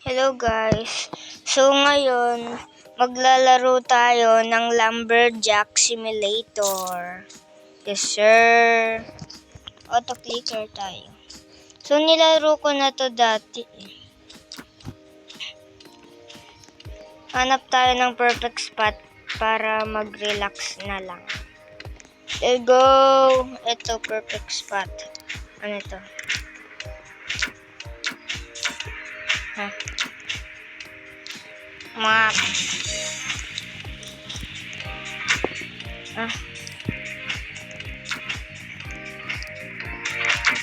Hello guys. So ngayon, maglalaro tayo ng Lumberjack Simulator. Yes sir. Auto-clicker tayo. So nilaro ko na to dati. Hanap tayo ng perfect spot para mag-relax na lang. Let's go! Ito perfect spot. Ano ito? Map.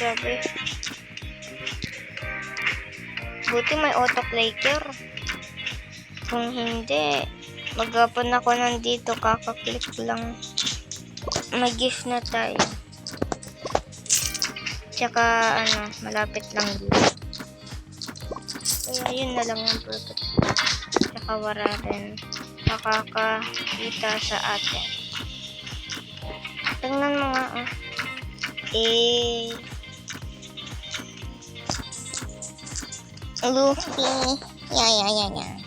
Grabe. Buti may auto-clicker. Kung hindi, maghapon ako nandito, kakaklik lang. May gift na tayo. Tsaka, malapit lang dito. Kaya yun na lang yung perfect. Tsaka wala rin nakakakita sa atin. Tingnan mo nga, Luffy. Yeah.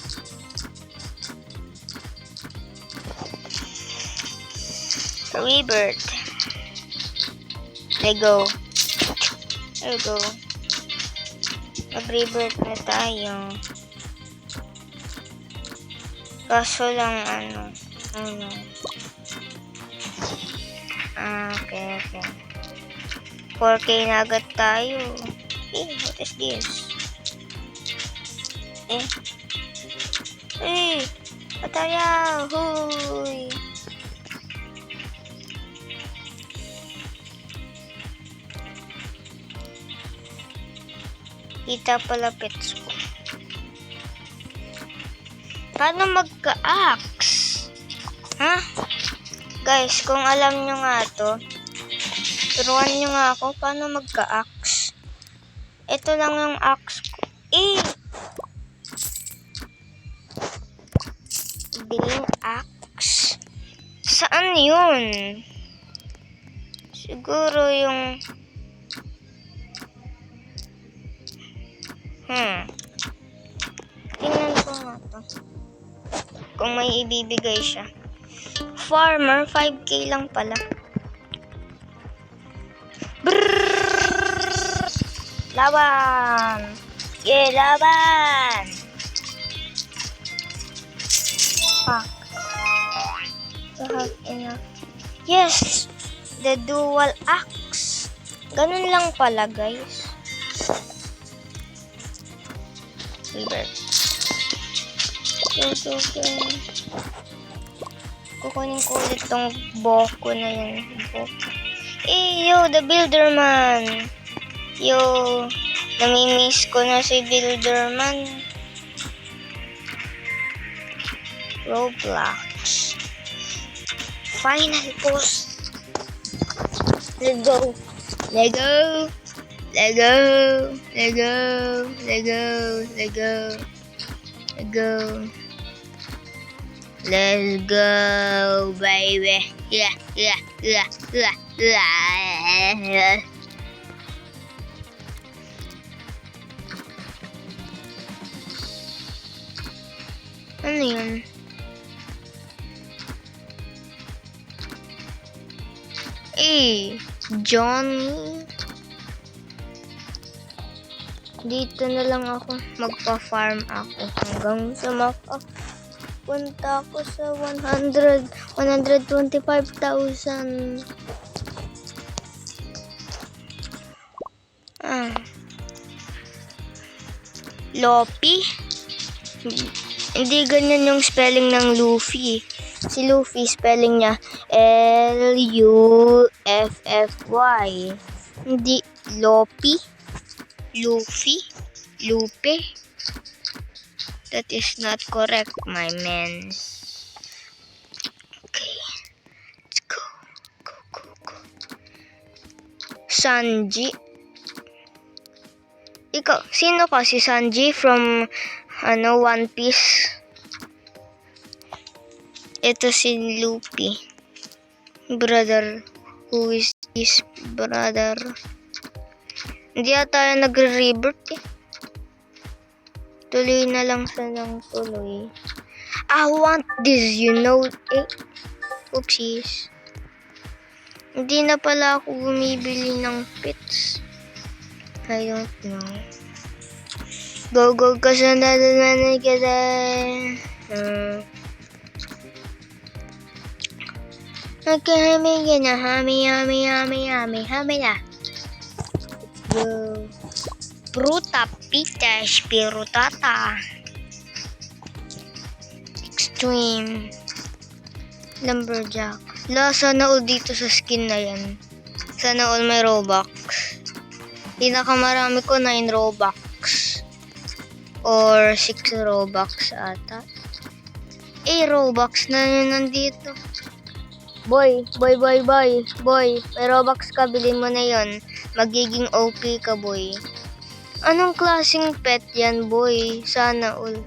Rebirth. There go. Mag-rebirth na tayo. Kaso lang, okay. 4K na agad tayo. What is this? Ataya! Huy! Kita pala pets ko. Paano magka-axe? Guys, kung alam nyo nga to, turuan nyo nga ako paano magka-axe. Ito lang yung axe ko. Biling axe. Saan yun? Siguro yung tingnan ko nga to. Kung may ibibigay siya. Farmer, 5K lang pala. Brrrr! Laban! Yeah, laban! Fuck. Yes! The dual axe. Ganun lang pala, guys. Rebirth. Go. Kukunin ko ulit tong Boko na yan. Yo, the Builderman. Yo, namimiss ko na si Builderman. Roblox. Final boss. Let's go. Let's go, baby. Yeah. Ano yun? Johnny. Dito na lang ako. Magpa-farm ako hanggang sa makapunta ako sa 125,000. Luffy? Hindi ganyan yung spelling ng Luffy. Si Luffy, spelling niya Luffy. Hindi Luffy. Lupe. That is not correct, my man. Okay. Let's go. Sanji. Ikaw, sino ka? Si Sanji from One Piece. Ito si Luffy. Brother. Who is his brother? Hindi tayo nagre-rebirth Tuloy na lang sa ng tuloy. I want this, you know. Oopsies. Hindi na pala ako bumibili ng pets. I don't know. Go kasi naman kita. Okay, hami na. Let's go. Fruta, pita, spirutata. Extreme. Lumberjack. Sana all dito sa skin na yan. Sana all may Robux. Pinakamarami ko 9 Robux. Or 6 Robux ata. Robux na yun nandito. Boy. May Robux ka, bilhin mo na yon. Magiging OP ka, boy. Anong klaseng pet yan, boy? Sana all.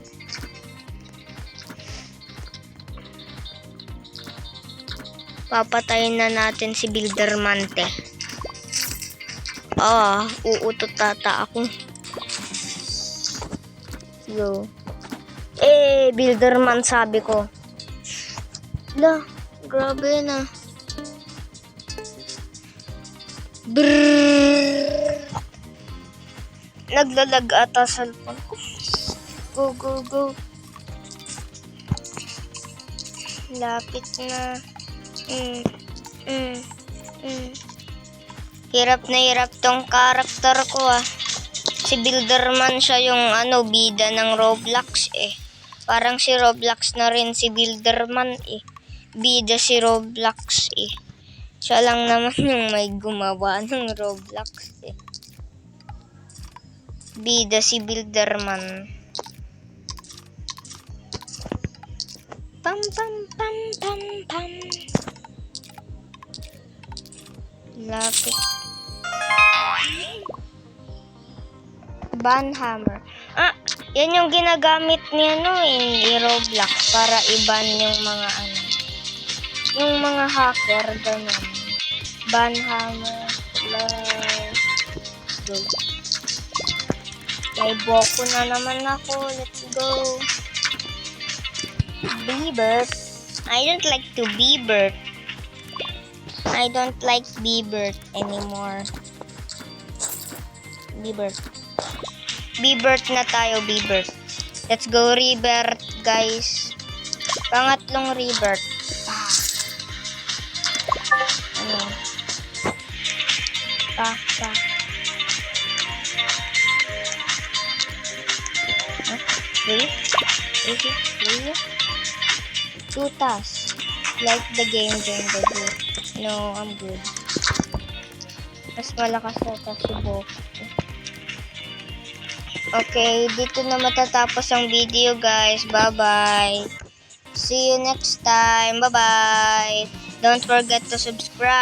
Papatayin na natin si Buildermante. Uutot tata ako. Go. Builderman sabi ko. Grabe na. Naglalag ata sa cellphone ko. Go. Lapit na. Hirap na hirap tong karakter ko Si Builderman siya yung bida ng Roblox Parang si Roblox na rin si Builderman Bida si Roblox Siya lang naman yung may gumawa ng Roblox Bida si Builderman. Pam. Lapit. Banhammer. Yan yung ginagamit ni Roblox para i-ban yung mga yung mga hacker ganun. Banhammer. Let's go. May Boku na naman ako. Let's go. Bebert. I don't like to Bebert. I don't like Bebert anymore. Bebert na tayo, Bebert. Let's go, Rebirth, guys. Pangatlong Rebirth. Really? 2 tasks. Like the game during the day. No, I'm good. Mas malakas na si Boku. Okay, dito na matatapos ang video, guys. Bye-bye. See you next time. Bye-bye. Don't forget to subscribe.